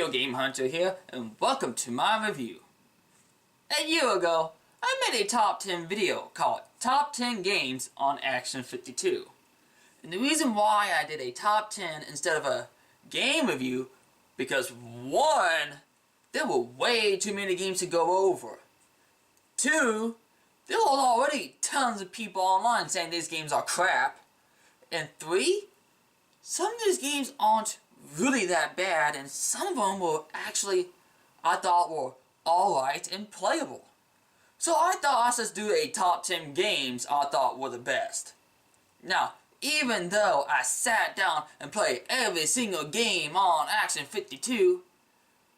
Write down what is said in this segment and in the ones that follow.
Video Game Hunter here, and welcome to my review. A year ago, I made a top 10 video called Top 10 Games on Action 52. And the reason why I did a top 10 instead of a game review, because 1, there were way too many games to go over. 2, there were already tons of people online saying these games are crap. And 3, some of these games aren't really that bad, and some of them were actually, I thought, were alright and playable. So I thought I'd just do a top 10 games I thought were the best. Now, even though I sat down and played every single game on Action 52,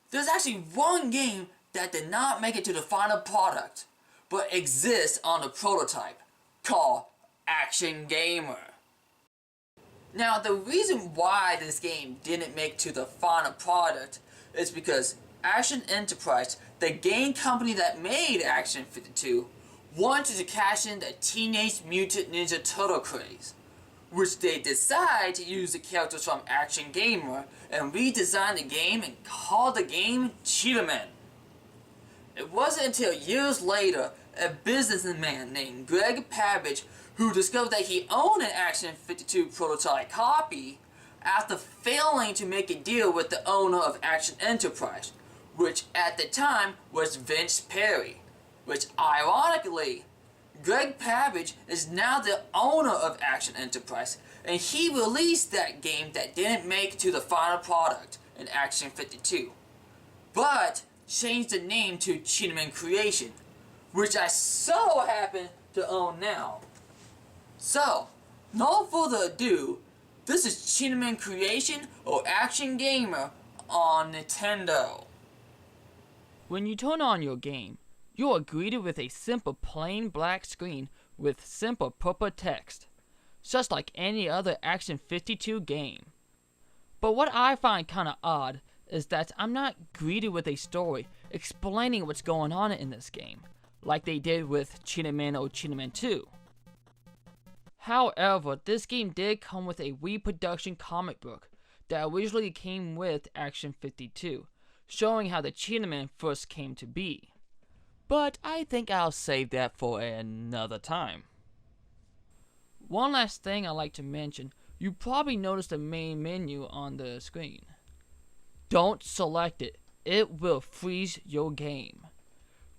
there's actually one game that did not make it to the final product, but exists on the prototype, called Action Gamer. Now, the reason why this game didn't make to the final product is because Action Enterprise, the game company that made Action 52, wanted to cash in the Teenage Mutant Ninja Turtle craze, which they decided to use the characters from Action Gamer and redesign the game and call the game Cheetahmen. It wasn't until years later a businessman named Greg Pabbage who discovered that he owned an Action 52 prototype copy after failing to make a deal with the owner of Action Enterprise, which at the time was Vince Perry, which ironically, Greg Pabbage is now the owner of Action Enterprise, and he released that game that didn't make it to the final product in Action 52, but changed the name to Cheetahmen Creation, which I so happen to own now. So, no further ado, this is Cheetahmen Creation or Action Gamer on Nintendo. When you turn on your game, you are greeted with a simple plain black screen with simple purple text, just like any other Action 52 game. But what I find kinda odd is that I'm not greeted with a story explaining what's going on in this game, like they did with Cheetahmen or Cheetahmen 2. However, this game did come with a reproduction comic book that originally came with Action 52, showing how the Cheetahmen first came to be. But I think I'll save that for another time. One last thing I'd like to mention, you probably noticed the main menu on the screen. Don't select it, it will freeze your game.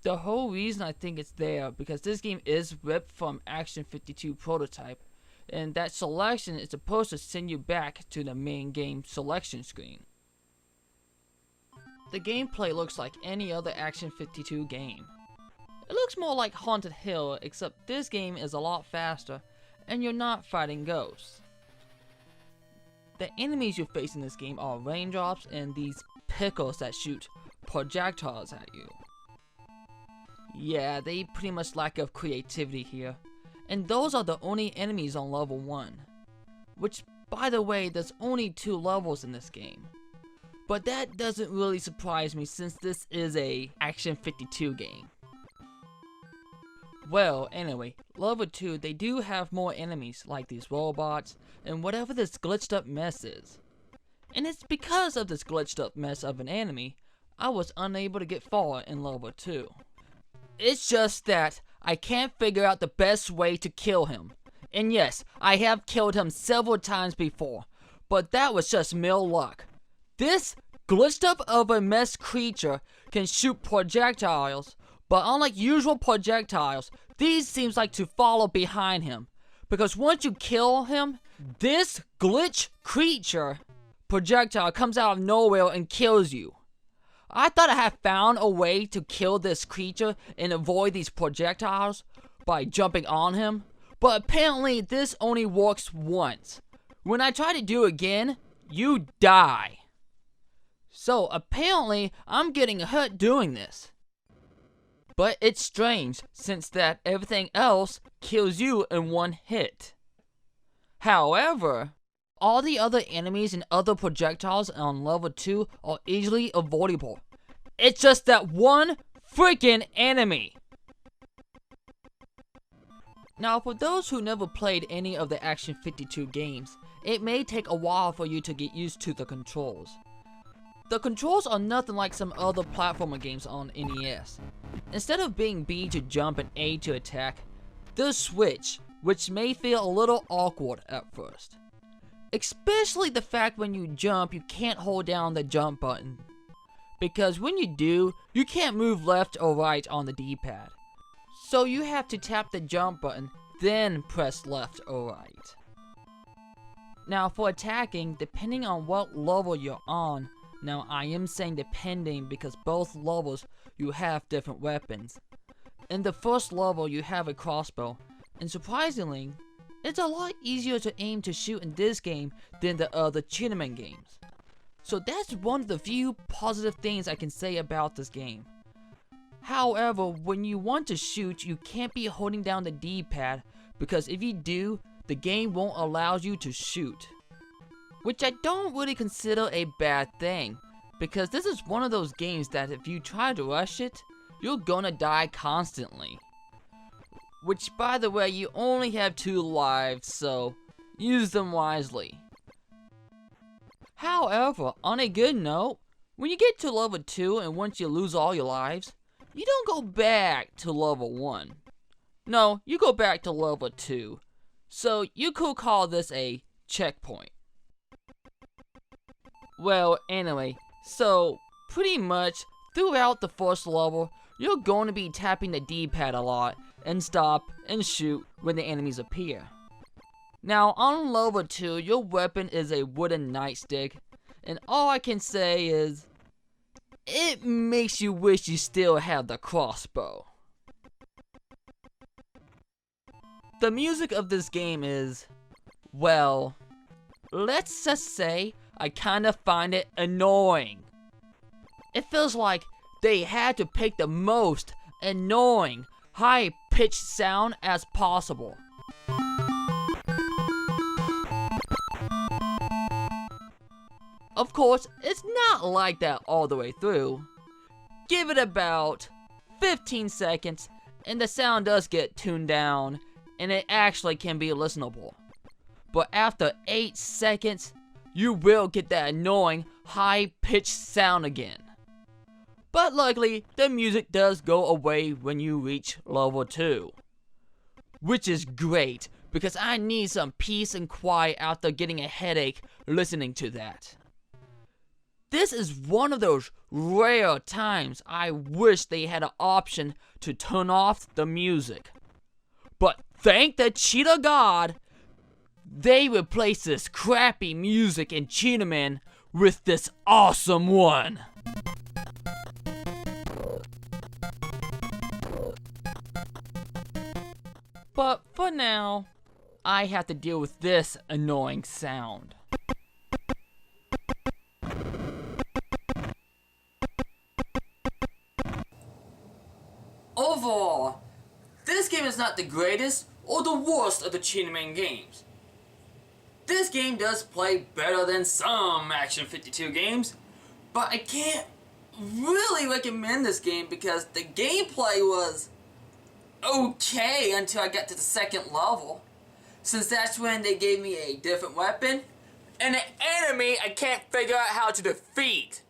The whole reason I think it's there because this game is ripped from Action 52 prototype, and that selection is supposed to send you back to the main game selection screen. The gameplay looks like any other Action 52 game. It looks more like Haunted Hill, except this game is a lot faster, and you're not fighting ghosts. The enemies you face in this game are raindrops and these pickles that shoot projectiles at you. Yeah, they pretty much lack of creativity here. And those are the only enemies on level 1. Which, by the way, there's only 2 levels in this game. But that doesn't really surprise me since this is a Action 52 game. Well, anyway, level 2, they do have more enemies like these robots and whatever this glitched up mess is. And it's because of this glitched up mess of an enemy, I was unable to get far in level 2. It's just that I can't figure out the best way to kill him. And yes, I have killed him several times before, but that was just mere luck. This glitched up of a mess creature can shoot projectiles, but unlike usual projectiles, these seems like to follow behind him. Because once you kill him, this glitch creature projectile comes out of nowhere and kills you. I thought I had found a way to kill this creature and avoid these projectiles by jumping on him, but apparently this only works once. When I try to do it again, you die. So apparently I'm getting hurt doing this. But it's strange since that everything else kills you in one hit. However, all the other enemies and other projectiles on level 2 are easily avoidable. It's just that one freaking enemy. Now, for those who never played any of the Action 52 games, it may take a while for you to get used to the controls. The controls are nothing like some other platformer games on NES. Instead of being B to jump and A to attack, there's switch, which may feel a little awkward at first. Especially the fact when you jump, you can't hold down the jump button. Because when you do, you can't move left or right on the D-pad. So you have to tap the jump button, then press left or right. Now for attacking, depending on what level you're on, now I am saying depending because both levels you have different weapons. In the first level you have a crossbow, and surprisingly, it's a lot easier to aim to shoot in this game than the other Cheetahmen games. So that's one of the few positive things I can say about this game. However, when you want to shoot, you can't be holding down the D-pad because if you do, the game won't allow you to shoot. Which I don't really consider a bad thing, because this is one of those games that if you try to rush it, you're gonna die constantly. Which, by the way, you only have 2 lives, so use them wisely. However, on a good note, when you get to level 2 and once you lose all your lives, you don't go back to level 1. No, you go back to level 2. So you could call this a checkpoint. Well, anyway, so pretty much throughout the first level, you're going to be tapping the D-pad a lot and stop and shoot when the enemies appear. Now on level 2, your weapon is a wooden nightstick, and all I can say is, it makes you wish you still had the crossbow. The music of this game is, well, let's just say I kinda find it annoying. It feels like they had to pick the most annoying, high-pitched sound as possible. Of course, it's not like that all the way through. Give it about 15 seconds and the sound does get tuned down and it actually can be listenable. But after 8 seconds, you will get that annoying high-pitched sound again. But luckily, the music does go away when you reach level 2. Which is great, because I need some peace and quiet after getting a headache listening to that. This is one of those rare times I wish they had an option to turn off the music. But thank the cheetah god, they replaced this crappy music in Cheetahmen with this awesome one. But for now, I have to deal with this annoying sound. Overall, this game is not the greatest or the worst of the Cheetahmen games. This game does play better than some Action 52 games, but I can't really recommend this game because the gameplay was okay until I got to the second level, since that's when they gave me a different weapon and an enemy I can't figure out how to defeat.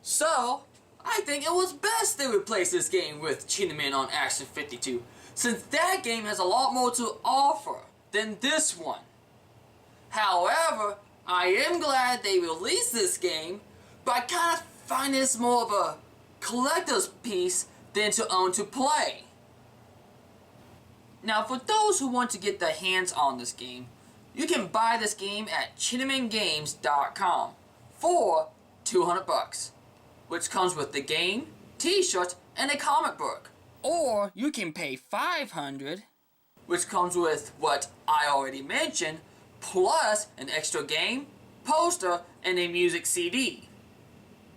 So, I think it was best they replaced this game with Cheetahmen on Action 52, since that game has a lot more to offer than this one. However, I am glad they released this game, but I kind of find this more of a collector's piece than to own to play. Now, for those who want to get their hands on this game, you can buy this game at CheetamenGames.com for $200, which comes with the game, t-shirt, and a comic book. Or you can pay $500, which comes with what I already mentioned, plus an extra game, poster, and a music CD.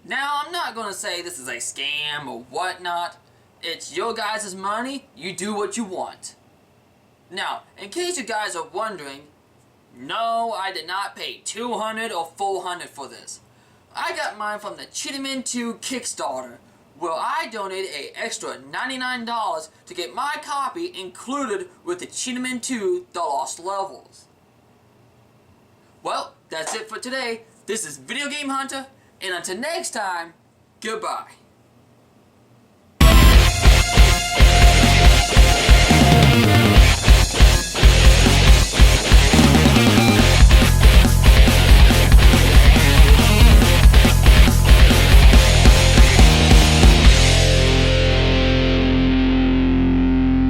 Now, I'm not going to say this is a scam or whatnot. It's your guys' money, you do what you want. Now, in case you guys are wondering, no, I did not pay $200 or $400 for this. I got mine from the Cheetahmen 2 Kickstarter, where I donated an extra $99 to get my copy included with the Cheetahmen 2 The Lost Levels. Well, that's it for today. This is Video Game Hunter, And until next time, goodbye.